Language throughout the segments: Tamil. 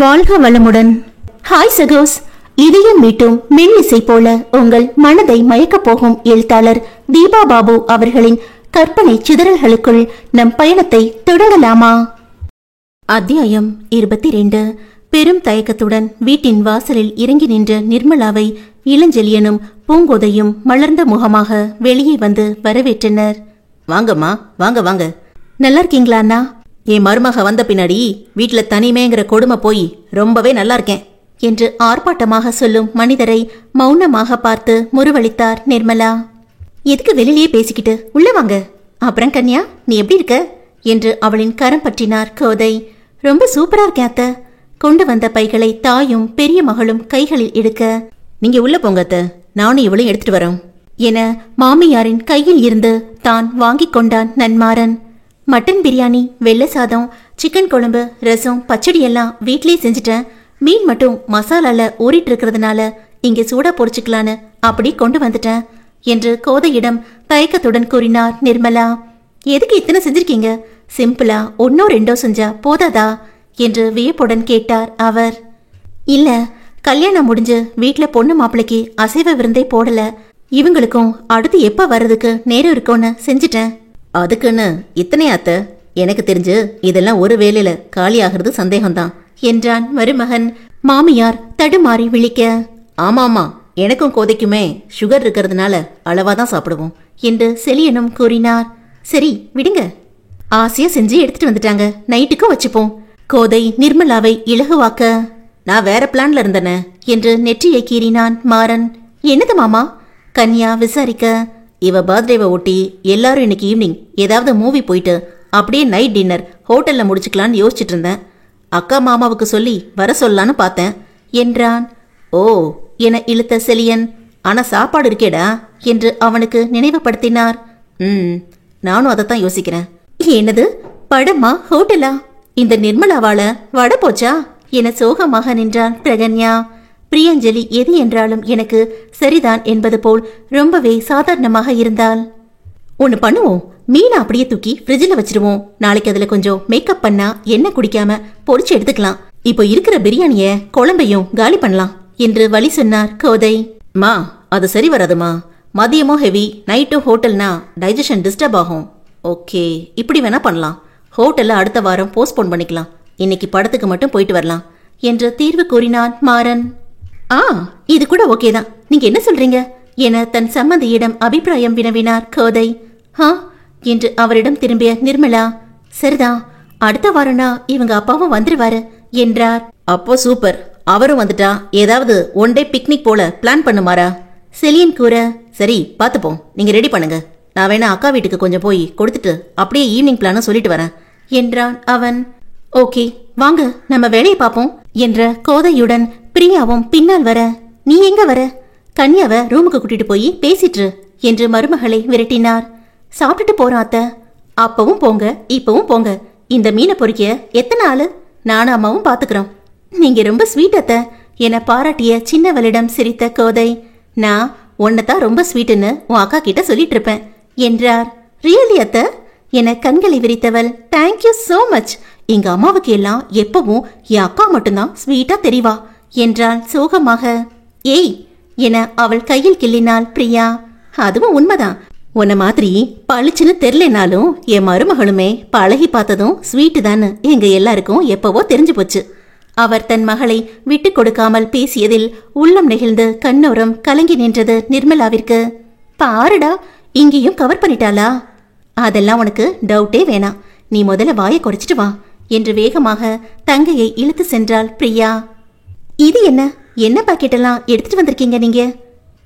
வாழ்க வளமுடன். ஹாய் சகோஸ், இதயம் மீட்டும் மெல்லிசை போல உங்கள் மனதை மயக்கப் போகும் எழுத்தாளர் தீபா பாபு அவர்களின் கற்பனை சிதறல்களுக்குள் நம் பயணத்தை தொடங்கலாமா? அத்தியாயம் 22. பெரும் தயக்கத்துடன் வீட்டின் வாசலில் இறங்கி நின்ற நிர்மலாவை இளஞ்செழியனும் பூங்கோதையும் மலர்ந்த முகமாக வெளியே வந்து வரவேற்றனர். வாங்கம்மா, வாங்க வாங்க. நல்லா இருக்கீங்களா அண்ணா? என் மருமக வந்த பின்னாடி வீட்டுல தனிமேங்கிற கொடுமை போய் ரொம்பவே நல்லா இருக்கேன் என்று ஆர்ப்பாட்டமாக சொல்லும் மனிதரை மௌனமாக பார்த்து முறுவளித்தார் நிர்மலா. எதுக்கு வெளியிலேயே பேசிக்கிட்டு உள்ள வாங்க. அப்புறம் கன்யா, நீ எப்படி இருக்க என்று அவளின் கரம் பற்றினார் கோதை. ரொம்ப சூப்பரா இருக்கேன் அத்த. கொண்டு வந்த பைகளை தாயும் பெரிய மகளும் கைகளில் எடுக்க, நீங்க உள்ள போங்க அத்த, நானும் இவளையும் எடுத்துட்டு வரோம் என மாமியாரின் கையில் இருந்து தான் வாங்கிக் கொண்டான் நன்மாறன். மட்டன் பிரியாணி, வெள்ளை சாதம், சிக்கன் குழம்பு, ரசம், பச்சடி எல்லாம் வீட்லயே செஞ்சுட்டேன். மீன் மட்டும் மசாலால ஊறிட்டு இருக்கிறதுனால இங்கே சூடா பொரிச்சுக்கலான்னு அப்படி கொண்டு வந்துட்டேன் என்று கோதையிடம் தயக்கத்துடன் கூறினார் நிர்மலா. எதுக்கு இத்தனை செஞ்சிருக்கீங்க? சிம்பிளா ஒன்னோ ரெண்டோ செஞ்சா போதாதா என்று வியப்புடன் கேட்டார் அவர். இல்ல, கல்யாணம் முடிஞ்சு வீட்டுல பொண்ணு மாப்பிளைக்கு அசைவ விருந்தே போடல. இவங்களுக்கும் அடுத்து எப்ப வர்றதுக்கு நேரம் இருக்கும்னு செஞ்சுட்டேன். அதுக்குன்னு இத்தனை அத்த? எனக்கு தெரிஞ்சு இதெல்லாம் ஒரு வேலையில காலி ஆகிறது சந்தேகம்தான் என்றான் மருமகன். மாமியார் தடுமாறி விழிக்க, ஆமாமா, எனக்கும் கோதைக்குமே சுகர் இருக்கிறதுனால அளவாதான் சாப்பிடுவோம் என்று செலியனும் கூறினார். சரி விடுங்க, ஆசையா செஞ்சு எடுத்துட்டு வந்துட்டாங்க, நைட்டுக்கும் வச்சுப்போம். கோதை நிர்மலாவை இலகுவாக்க, நான் வேற பிளான்ல இருந்தன என்று நெற்றியை கீறினான் மாறன். என்னது மாமா? கன்யா விசாரிக்க, இவ பர்த்டேவை ஒட்டி எல்லாரும் இன்னைக்கு ஈவினிங் ஏதாவது மூவி போயிட்டு அப்படியே நைட் டின்னர் ஹோட்டல்ல முடிச்சுக்கலான்னு யோசிச்சுட்டு இருந்தேன். அக்கா மாமாவுக்கு சொல்லி வர சொல்லலான்னு பார்த்தேன் என்றான். ஓ என இழுத்த செலியன், ஆனா சாப்பாடு இருக்கேடா என்று அவனுக்கு நினைவுபடுத்தினார். நானும் அதைத்தான் யோசிக்கிறேன். என்னது, படமா ஹோட்டலா? இந்த நிர்மலாவால வட போச்சா என சோகமாக நின்றான் பிரகன்யா. பிரியஞ்சலி எது என்றாலும் எனக்கு சரிதான் என்பது போல் ரொம்பவே சாதாரணமாக இருந்தாள். ஒன்னு பண்ணுவோம், மீனை அப்படியே தூக்கி ஃப்ரிட்ஜில் வச்சிருவோம். நாளைக்கு அதுல கொஞ்சம் மேக்கப் பண்ணா எண்ணெய் குடிக்காம பொரிச்சு எடுத்துக்கலாம். இப்போ இருக்கிற பிரியாணிய குழம்பையும் காலி பண்ணலாம் என்று வழி சொன்னார் கோதை. மா, அது சரி வராதுமா. மதியமும் ஹெவி, நைட்டும் ஹோட்டல்னா டைஜஷன் டிஸ்டர்ப் ஆகும். ஓகே, இப்படி வேணா பண்ணலாம். ஹோட்டல்ல அடுத்த வாரம் போஸ்ட்போன் பண்ணிக்கலாம். இன்னைக்கு படத்துக்கு மட்டும் போயிட்டு வரலாம் என்று தீர்வு கூறினான் மாறன். இது கூட ஓகே தான், நீங்க என்ன சொல்றீங்க என தன் சம்மந்தியிடம் அபிப்பிராயம் வினவினார் கோதை. என்று அவரிடம் திரும்பிய நிர்மலா, சரிதான், அடுத்த வாரம்னா இவங்க அப்பாவும் வந்துருவாரு என்றார். அப்போ சூப்பர், அவரும் வந்துட்டா ஏதாவது ஒன் டே பிக்னிக் போல பிளான் பண்ணுமாரா செலியன் கூற, சரி பாத்துப்போம், நீங்க ரெடி பண்ணுங்க. நான் வேணா அக்கா வீட்டுக்கு கொஞ்சம் போய் கொடுத்துட்டு அப்படியே ஈவினிங் பிளானும் சொல்லிட்டு வரேன் என்றான் அவன். ஓகே வாங்க, நம்ம வேலையை பார்ப்போம் என்ற கோதையுடன் பிரியாவும் பின்னால் வர, நீ எங்க வர? கன்யாவை ரூமுக்கு கூட்டிட்டு போய் பேசிட்டு என்று மருமகளை விரட்டினார். சாப்பிட்டுட்டு போறோம் அத்த. அப்பவும் போங்க, இப்பவும் போங்க. இந்த மீனை பொறிக்க எத்தனை ஆளு? நானும் அம்மாவும் பாத்துக்கிறோம். நீங்க ரொம்ப ஸ்வீட் அத்த என பாராட்டிய சின்னவளிடம் சிரித்த கோதை. நான் உன்னதான் ரொம்ப ஸ்வீட்டுன்னு உன் அக்கா கிட்ட சொல்லிட்டு இருப்பேன் என்றார். ரியலி அத்த என கண்களை விரித்தவள், தேங்க்யூ சோ மச். எங்க அம்மாவுக்கு எல்லாம் எப்பவும் என் அக்கா மட்டும்தான் ஸ்வீட்டா தெரிவா என்றாள் சோகமாக. ஏய் என அவள் கையில் கிள்ளினாள் பிரியா. அதுவும் உண்மைதான், உன்ன மாதிரி பளிச்சுன்னு தெரியலனாலும் என் மருமகளுமே பழகி பார்த்ததும் ஸ்வீட்டு தான்னு எங்க எல்லாருக்கும் எப்பவோ தெரிஞ்சு போச்சு. அவர் தன் மகளை விட்டு கொடுக்காமல் பேசியதில் உள்ளம் நெகிழ்ந்து கண்ணோரம் கலங்கி நின்றது நிர்மலாவிற்கு. பாருடா, இங்கேயும் கவர் பண்ணிட்டாளா? அதெல்லாம் உனக்கு டவுட்டே வேணாம், நீ முதல்ல வாயை குறைச்சிட்டு வா என்று வேகமாக தங்கையை இழுத்து சென்றாள் பிரியா. இது என்ன பாக்கெட்டெல்லாம் எடுத்துட்டு வந்திருக்கீங்க நீங்க?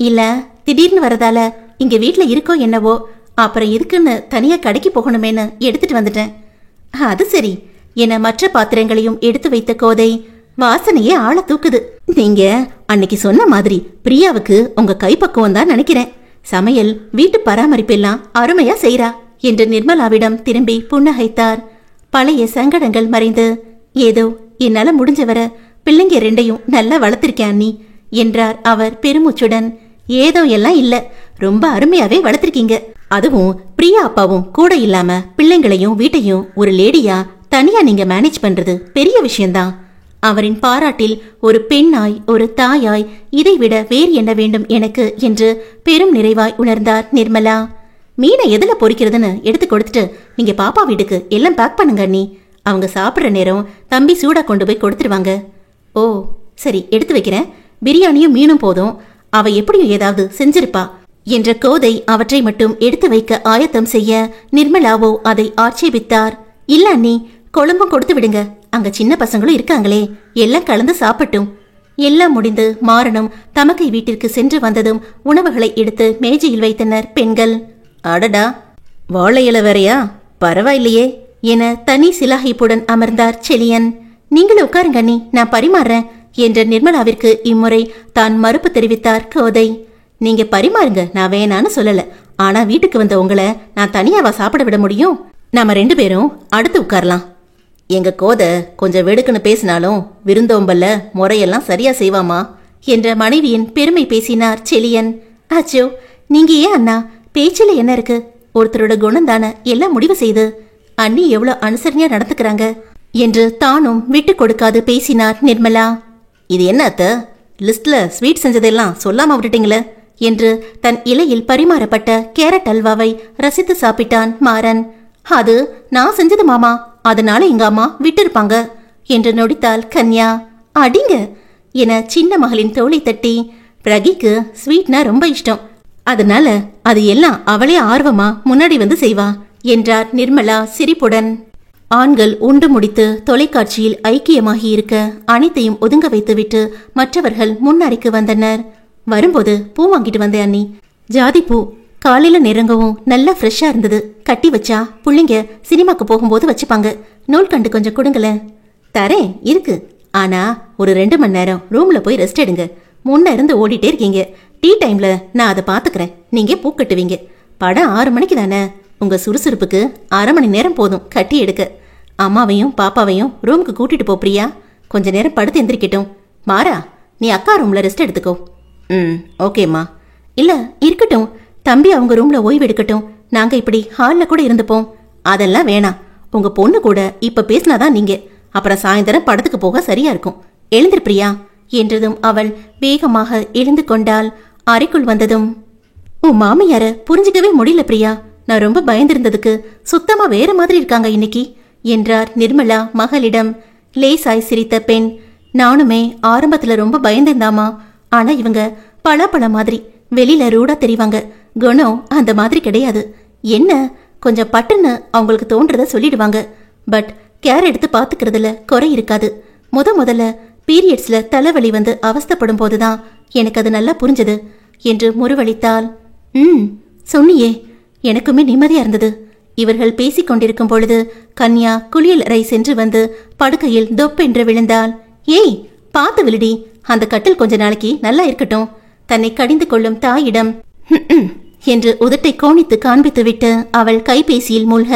இல்ல, திடீர்னு வரதால இங்க வீட்டுல இருக்கோ என்னவோ, அப்புறம் இதுக்குன்னு தனியா கடைக்கு போகணுமேனு எடுத்துட்டு வந்துட்டேன். அது சரி என மற்ற பாத்திரங்களையும் எடுத்து வைத்த கோதை, வாசனையே ஆள தூக்குது. நீங்க அன்னைக்கு சொன்ன மாதிரி பிரியாவுக்கு உங்க கைப்பக்குவம் தான் நினைக்கிறேன். சமையல், வீட்டு பராமரிப்பு எல்லாம் அருமையா செய்யறா என்று நிர்மலாவிடம் திரும்பி புன்னகைத்தார். பழைய சங்கடங்கள் மறைந்து, ஏதோ என்னால முடிஞ்சவர பிள்ளைங்க ரெண்டையும் நல்லா வளர்த்திருக்கேன் நீ என்றார் அவர் பெருமூச்சுடன். ஏதோ எல்லாம் இல்ல, ரொம்ப அருமையாவே வளர்த்திருக்கீங்க. அதுவும் பிரியா அப்பாவும் கூட இல்லாம பிள்ளைங்களையும் வீட்டையும் ஒரு லேடியா தனியா நீங்க மேனேஜ் பண்றது பெரிய விஷயம்தான். அவரின் பாராட்டில் ஒரு பெண்ணாய் ஒரு தாயாய் இதைவிட வேறு என்ன வேண்டும் எனக்கு என்று பெரும் நிறைவாய் உணர்ந்தார் நிர்மலா. மீனை எதுல பொரிக்கிறதுன்னு எடுத்து கொடுத்துட்டு நீங்க பாப்பா வீட்டுக்கு எல்லாம் பேக் பண்ணுங்க அண்ணி. அவங்க சாப்பிட்ற நேரம் தம்பி சூடா கொண்டு போய் கொடுத்துருவாங்க. ஓ சரி, எடுத்து வைக்கிறேன். பிரியாணியும் மீனும் போதும், அவ எப்படியும் ஏதாவது செஞ்சிருப்பா என்ற கோதை அவற்றை மட்டும் எடுத்து வைக்க ஆயத்தம் செய்ய நிர்மலாவோ அதை ஆட்சேபித்தார். இல்ல அண்ணி, குழம்பும் கொடுத்து விடுங்க, அங்க சின்ன பசங்களும் இருக்காங்களே, எல்லாம் கலந்து சாப்பிட்டும். எல்லாம் முடிந்து மாறனும் தமக்கை வீட்டிற்கு சென்று வந்ததும் உணவுகளை எடுத்து மேஜையில் வைத்தனர் பெண்கள். அடடா, வாழை இலை வேறையா, பரவாயில்லையே என தனி சிலாகிப்புடன் அமர்ந்தார் செலியன். நீங்களும் உட்காருங்க அண்ணி, நான் பரிமாறேன் என்ற நிர்மலாவிற்கு இம்முறை தான் மறுப்பு தெரிவித்தார் கோதை. நீங்க பரிமாறுங்க, நான் வேணான்னு சொல்லல. ஆனா வீட்டுக்கு வந்த உங்களை நான் தனியாவா சாப்பிட விட முடியும்? நாம 2 பேரும் அடுத்து உட்காரலாம். எங்க கோதை கொஞ்சம் வெடுக்குன்னு பேசினாலும் விருந்தோம்பல்ல முறையெல்லாம் சரியா செய்வாமா என்ற மனைவியின் பெருமை பேசினார் செலியன். அச்சோ, நீங்க ஏன் அண்ணா, பேச்சில என்ன இருக்கு? ஒருத்தரோட குணம் தானே எல்லாம் முடிவு செய்து. அண்ணி எவ்வளவு அனுசரணையா நடந்துக்கிறாங்க என்று தானும் விட்டு கொடுக்காது பேசினார் நிர்மலா. இது என்ன அத்தை, லிஸ்ட்ல ஸ்வீட் செஞ்சதெல்லாம் சொல்லாம விட்டுட்டீங்களே என்று தன் இலையில் பரிமாறப்பட்ட கேரட் அல்வாவை ரசித்து சாப்பிட்டான் மாறன். அது நான் செஞ்சது மாமா, அதனால எங்க அம்மா விட்டிருப்பாங்க என்று நொடித்தாள் கன்யா. அடிங்க என சின்ன மகளின் தோளை தட்டி, பிரகிக்கு ஸ்வீட்னா ரொம்ப இஷ்டம், அதனால அது எல்லாம் அவளே ஆர்வமா முன்னாடி வந்து செய்வா என்றார் நிர்மலா சிரிப்புடன். ஆண்கள் உண்டு முடித்து தொலைக்காட்சியில் ஐக்கியமாகி இருக்க அனைத்தையும் ஒதுங்க வைத்துவிட்டு மற்றவர்கள் முன்னறைக்கு வந்தனர். வரும்போது பூ வாங்கிட்டு வந்தேன் அண்ணி. ஜாதி பூ, காலையில நெருங்கவும் நல்லா ஃப்ரெஷ்ஷா இருந்தது. கட்டி வச்சா புள்ளைங்க சினிமாக்கு போகும்போது வச்சுப்பாங்க. நூல் கண்டு கொஞ்சம் கொடுங்களேன். தரேன், இருக்கு. ஆனா ஒரு 2 மணி நேரம் ரூம்ல போய் ரெஸ்ட் எடுங்க. முன்ன இருந்து ஓடிட்டே இருக்கீங்க. டீ டைம்ல நான் அதை பாத்துக்கிறேன், நீங்க பூ கட்டுவீங்க. படம் 6 மணிக்கு தானே, உங்க சுறுசுறுப்புக்கு 1/2 மணி நேரம் போதும் கட்டி எடுக்க. அம்மாவையும் பாப்பாவையும் ரூமுக்கு கூட்டிட்டு போ பிரியா. கொஞ்ச நேரம் படுத்து எந்திரிக்கட்டும். மாறா, நீ அக்கா ரூம்ல ரெஸ்ட் எடுத்துக்கோ. ஓகேம்மா. இல்ல இருக்கட்டும், தம்பி அவங்க ரூம்ல ஓய்வு எடுக்கட்டும். நாங்க இப்படி ஹால்ல கூட இருந்துப்போம். அதெல்லாம் வேணாம். உங்க பொண்ணு கூட இப்ப பேசினாதான் நீங்க, அப்புறம் சாயந்தரம் படத்துக்கு போக சரியா இருக்கும். எழுந்திரு பிரியா என்றதும் அவள் வேகமாக எழுந்து கொண்டாள். அறைக்குள் வந்ததும், உன் மாமியார புரிஞ்சிக்கவே முடியல பிரியா. நான் ரொம்ப பயந்திருந்ததுக்கு சுத்தமா வேற மாதிரி இருக்காங்க இன்னைக்கு என்றார் நிர்மலா மகளிடம். லேசாய் சிரித்த பெண், நானுமே ஆரம்பத்துல ரொம்ப பயந்திருந்தாமா. ஆனா இவங்க பழ மாதிரி வெளியில ரூடா தெரிவாங்க. குணம் அந்த மாதிரி கிடையாது. என்ன கொஞ்சம் பட்டுன்னு அவங்களுக்கு தோன்றத சொல்லிடுவாங்க. பட் கேர் எடுத்து பாத்துக்கிறதுல குறை இருக்காது. முதல்ல பீரியட்ஸ்ல தலைவலி வந்து அவஸ்தப்படும் போதுதான் எனக்கு அது நல்லா புரிஞ்சது என்று முறுவளித்தாள். சொன்னியே, எனக்குமே நிம்மதியா இருந்தது. இவர்கள் பேசிக் கொண்டிருக்கும் பொழுது கன்யா குளியல் அறை சென்று வந்து படுக்கையில் தொப்பென்று விழுந்தாள். ஏய் பாத்து விழுடி, அந்த கட்டில் கொஞ்ச நாளைக்கு நல்லா இருக்கட்டும். தன்னை கடிந்து கொள்ளும் தாயிடம் என்று உதட்டை கோணித்து காண்பித்துவிட்டு அவள் கைபேசியில் மூழ்க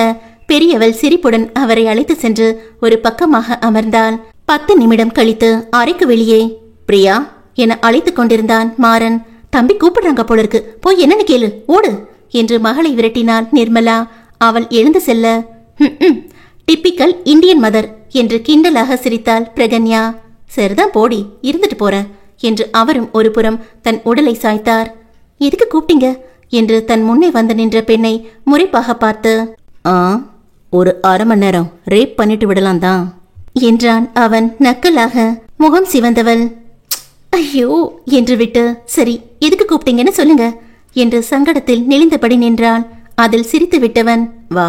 பெரியவள் சிரிப்புடன் அவரை அழைத்து சென்று ஒரு பக்கமாக அமர்ந்தாள். 10 நிமிடம் கழித்து அறைக்கு வெளியே பிரியா என அழைத்துக் கொண்டிருந்தான் மாறன். தம்பி கூப்பிடுறாங்க போல இருக்கு, போய் என்னன்னு கேளு, ஓடு என்று மகளை விரட்டினாள் நிர்மலா. அவள் எழுந்து செல்ல டிப்பிக்கல் இந்தியன் மதர் என்று கிண்டலாக சிரித்தாள் பிரகன்யா. சரிதான் போடி, இருந்துட்டு போறேன் என்று அவரும் ஒரு புறம் தன் உடலை சாய்த்தார். எதுக்கு கூப்பிட்டீங்க என்று தன் முன்னே வந்து நின்ற பெண்ணை முறைப்பாக பார்த்து, ஒரு 1/2 மணி நேரம் ரேப் பண்ணிட்டு விடலாம் தான் என்றான் அவன் நக்கலாக. முகம் சிவந்தவள் ஐயோ என்று விட்டு, சரி எதுக்கு கூப்பிட்டீங்கன்னு சொல்லுங்க என்று சங்கடத்தில் நெளிந்தபடி நின்றாள். அதில் சிரித்து விட்டவன், வா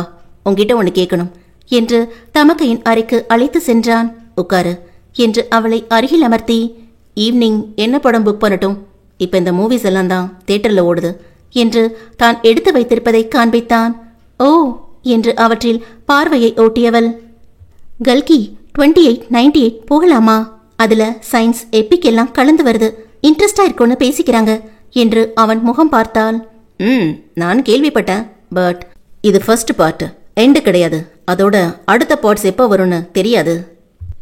உன்கிட்ட ஒன்று கேட்கணும் என்று தமக்கையின் அறைக்கு அழைத்து சென்றான். உட்காரு என்று அவளை அருகில் அமர்த்தி, ஈவினிங் என்ன படம் புக் பண்ணட்டும்? இப்போ இந்த மூவிஸ் எல்லாம் தான் தியேட்டரில் ஓடுது என்று தான் எடுத்து வைத்திருப்பதை காண்பித்தான். ஓ என்று அவற்றில் பார்வையை ஓட்டியவள், கல்கி 2898 போகலாமா? அதுல சயின்ஸ் எப்பிக் எல்லாம் கலந்து வருது, இன்ட்ரெஸ்டா இருக்கும்னு பேசிக்கிறாங்க என்று அவன் முகம் பார்த்தாள். நான் கேள்விப்பட்டேன், பட் இது ஃபர்ஸ்ட் பார்ட், எண்டு கிடையாது. அதோட அடுத்த பார்ட்ஸ் எப்போ வரும்னு தெரியாது.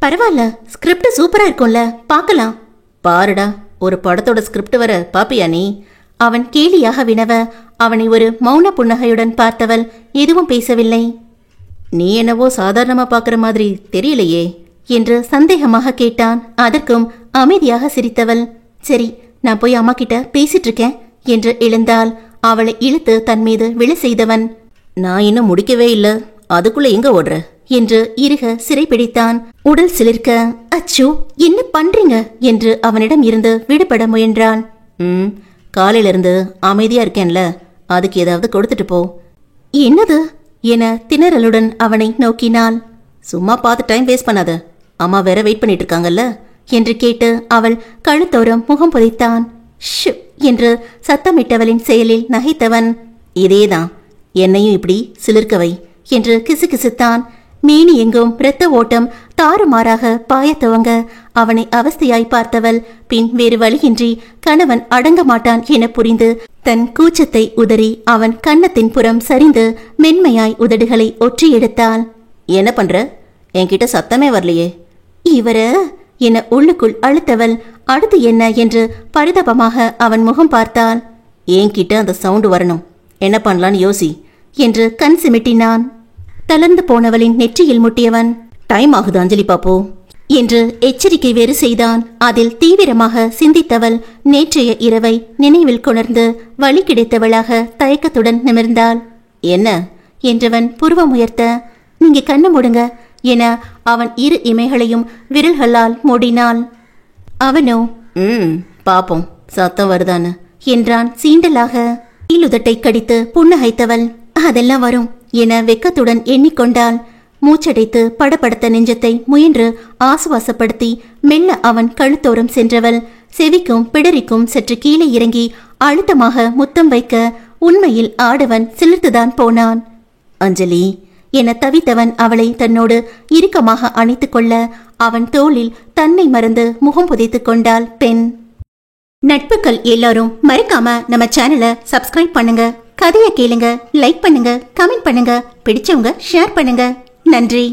பரவாயில்ல, ஸ்கிரிப்ட் சூப்பரா இருக்கும்ல, பார்க்கலாம். பாருடா, ஒரு படத்தோட ஸ்கிரிப்ட் வர பாப்பியா நீ? அவன் கேலியாக வினவ அவனை ஒரு மௌன புன்னகையுடன் பார்த்தவள் எதுவும் பேசவில்லை. நீ என்னவோ சாதாரணமா பாக்குற மாதிரி தெரியலையே என்று சந்தேகமாக கேட்டான். அதற்கும் அமைதியாக சிரித்தவள், சரி நான் போய் அம்மா கிட்ட பேசிட்டு இருக்கேன் என்று எழுந்தாள். அவளை இழுத்து தன் மீது விழ செய்தவன், நான் இன்னும் முடிக்கவே இல்ல, அதுக்குள்ள எங்க ஓடுற என்று இறுக சிறைப்பிடித்தான். உடல் சிலிர்க்க, அச்சோ என்ன பண்றீங்க என்று அவனிடம் இருந்து விடுபட முயன்றான். காலையில இருந்து அமைதியா இருக்கேன்ல, அதுக்கு ஏதாவது கொடுத்துட்டு போ. என்னது என திணறலுடன் அவனை நோக்கினாள். சும்மா பார்த்து டைம் வேஸ்ட் பண்ணாத, அம்மா வேற வெயிட் பண்ணிட்டு இருக்காங்கல்ல என்று கேட்டு அவள் கழுத்தோரம் முகம் புதைத்தான். ஷு என்று சத்தமிட்டவளின் செயலில் நகைத்தவன், இதேதான் என்னையும் இப்படி சிலிர்க்கவை என்று கிசுகிசுத்தான். மேனி எங்கும் இரத்த ஓட்டம் தாறுமாறாக பாயத் துவங்க அவனை அவஸ்தையாய் பார்த்தவள் பின் வேறு வழியின்றி கணவன் அடங்க மாட்டான் என புரிந்து தன் கூச்சத்தை உதறி அவன் கன்னத்தின் புறம் சரிந்து மென்மையாய் உதடுகளை ஒற்றி எடுத்தாள். என்ன பண்ற, என்கிட்ட சத்தமே வரலையே. இவர என உள்ளுக்குள் அழுத்தவள் அடுத்து என்ன என்று பரிதாபமாக அவன் முகம் பார்த்தாள். என்கிட்ட அந்த சவுண்டு வரணும், என்ன பண்ணலான்னு யோசி என்று கண் சிமிட்டினான். தளர்ந்து போனவளின் நெற்றியில் முட்டியவன், டைம் ஆகுது அஞ்சலி பாப்போ என்று எச்சரிக்கை வேறு செய்தான். அதில் தீவிரமாக சிந்தித்தவள் நேற்றைய இரவை நினைவில் கொணர்ந்து வழி கிடைத்தவளாக தயக்கத்துடன் நிமிர்ந்தாள். என்ன என்றவன் புருவம் உயர்த்த, நீங்க கண்ணு மூடுங்க என அவன் இரு இமைகளையும் விரல்களால் மூடினாள். அவனோ பாப்போம் சத்தம் வருதான்னு என்றான் சீண்டலாக. கீழுதட்டை கடித்து புன்னகைத்தவள், அதெல்லாம் வரும் என வெக்கத்துடன் எண்ணிக்கொண்டாள். மூச்சடைத்து படபடத்த நெஞ்சத்தை முயன்று ஆசுவாசப்படுத்தி மெல்ல அவன் கழுத்தோரம் சென்றவள் செவிக்கும் பிடரிக்கும் சற்று கீழே இறங்கி அழுத்தமாக முத்தம் வைக்க உண்மையில் ஆடவன் சிலிர்த்துதான் போனான். அஞ்சலி என தவித்தவன் அவளை தன்னோடு இறுக்கமாக அணைத்துக் கொள்ள அவன் தோளில் தன்னை மறந்து முகம் புதைத்துக் கொண்டாள் பெண். நட்புகள் எல்லாரும் மறக்காம நம்ம சேனலை சப்ஸ்கிரைப் பண்ணுங்க, கதையை கேளுங்க, லைக் பண்ணுங்க, கமெண்ட் பண்ணுங்க, பிடிச்சவங்க ஷேர் பண்ணுங்க. நன்றி.